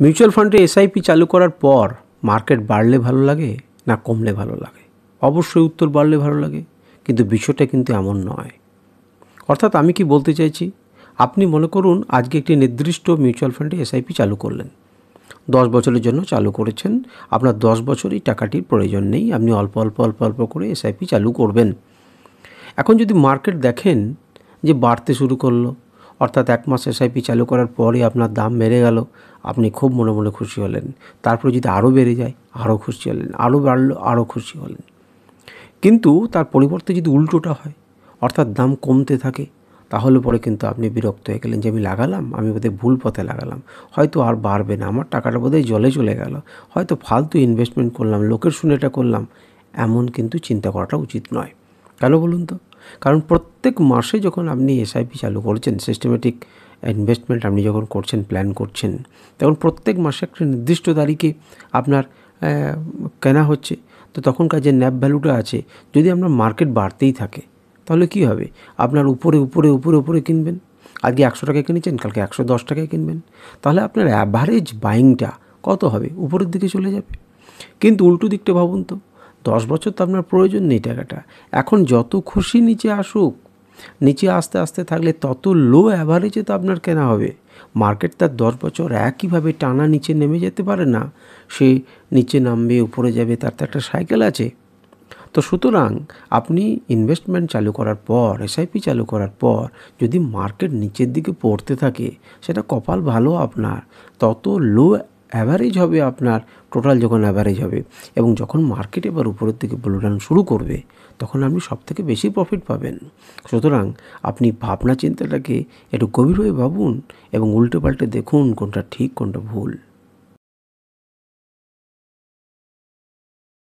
Mutual ফান্ডে SIP চালু করার পর মার্কেট বাড়লে ভালো লাগে না কমলে ভালো লাগে? অবশ্যই উত্তর বাড়লে ভালো লাগে, কিন্তু বিষয়টা কিন্তু এমন নয়। অর্থাৎ আমি কি বলতে চাইছি, আপনি মনে করুন আজকে একটি নির্দিষ্ট মিউচুয়াল ফান্ডে এসআইপি চালু করলেন, 10 বছরের জন্য চালু করেছেন। আপনার 10 বছরই টাকাটির প্রয়োজন নেই, আপনি অল্প অল্প অল্প অল্প করে এসআইপি চালু করবেন। এখন যদি মার্কেট দেখেন যে বাড়তে শুরু করলো, অর্থাৎ 1 মাস এসআইপি চালু করার পরে আপনার দাম বেড়ে গেল, আপনি খুব মনে মনে খুশি হলেন। তারপরে যদি আরও বেড়ে যায়, আরও খুশি হলেন, আরও বাড়লো, আরও খুশি হলেন। কিন্তু তার পরিবর্তে যদি উল্টোটা হয়, অর্থাৎ দাম কমতে থাকে, তাহলে পরে কিন্তু আপনি বিরক্ত হয়ে গেলেন যে আমি লাগালাম, আমি বোধহয় ভুল পথে লাগালাম, হয়তো আর বাড়বে না, আমার টাকাটা বোধহয় জলে চলে গেল, হয়তো ফালতু ইনভেস্টমেন্ট করলাম, লোকের শুনে এটা করলাম। এমন কিন্তু চিন্তা করাটা উচিত নয়। কেন বলুন তো? কারণ প্রত্যেক মাসে যখন আপনি এসআইপি চালু করছেন, সিস্টেমেটিক ইনভেস্টমেন্ট আপনি যখন করছেন, প্ল্যান করছেন, তখন প্রত্যেক মাসে একটা নির্দিষ্ট তারিখে আপনার কেনা হচ্ছে। তো তখনকার যে ন্যাপ ভ্যালুটা আছে, যদি আপনার মার্কেট বাড়তেই থাকে, তাহলে কি হবে? আপনার উপরে উপরে উপরে উপরে কিনবেন। আজকে 100 টাকায় কিনেছেন, কালকে 110 টাকায় কিনবেন। তাহলে আপনার অ্যাভারেজ বাইংটা কত হবে? উপরের দিকে চলে যাবে। কিন্তু উল্টো দিকটা ভাবুন তো, 10 বছর তো আপনার প্রয়োজন নেই টাকাটা। এখন যত খুশি নিচে আসুক, নিচে আস্তে আস্তে থাকলে তত লো অ্যাভারেজে তো আপনার কেনা হবে। মার্কেট তার 10 বছর একইভাবে টানা নিচে নেমে যেতে পারে না। সে নিচে নামবে, উপরে যাবে, তার তো একটা সাইকেল আছে। তো সুতরাং আপনি ইনভেস্টমেন্ট চালু করার পর, এসআইপি চালু করার পর যদি মার্কেট নিচের দিকে পড়তে থাকে, সেটা কপাল ভালো আপনার, তত লো অ্যাভারেজ হবে আপনার টোটাল যখন অ্যাভারেজ হবে। এবং যখন মার্কেট এবার উপরের দিকে বুলরান শুরু করবে, তখন আপনি সবথেকে বেশি প্রফিট পাবেন। সুতরাং আপনি ভাবনা চিন্তাটাকে একটু গভীরভাবে ভাবুন এবং উল্টে পাল্টে দেখুন কোনটা ঠিক কোনটা ভুল।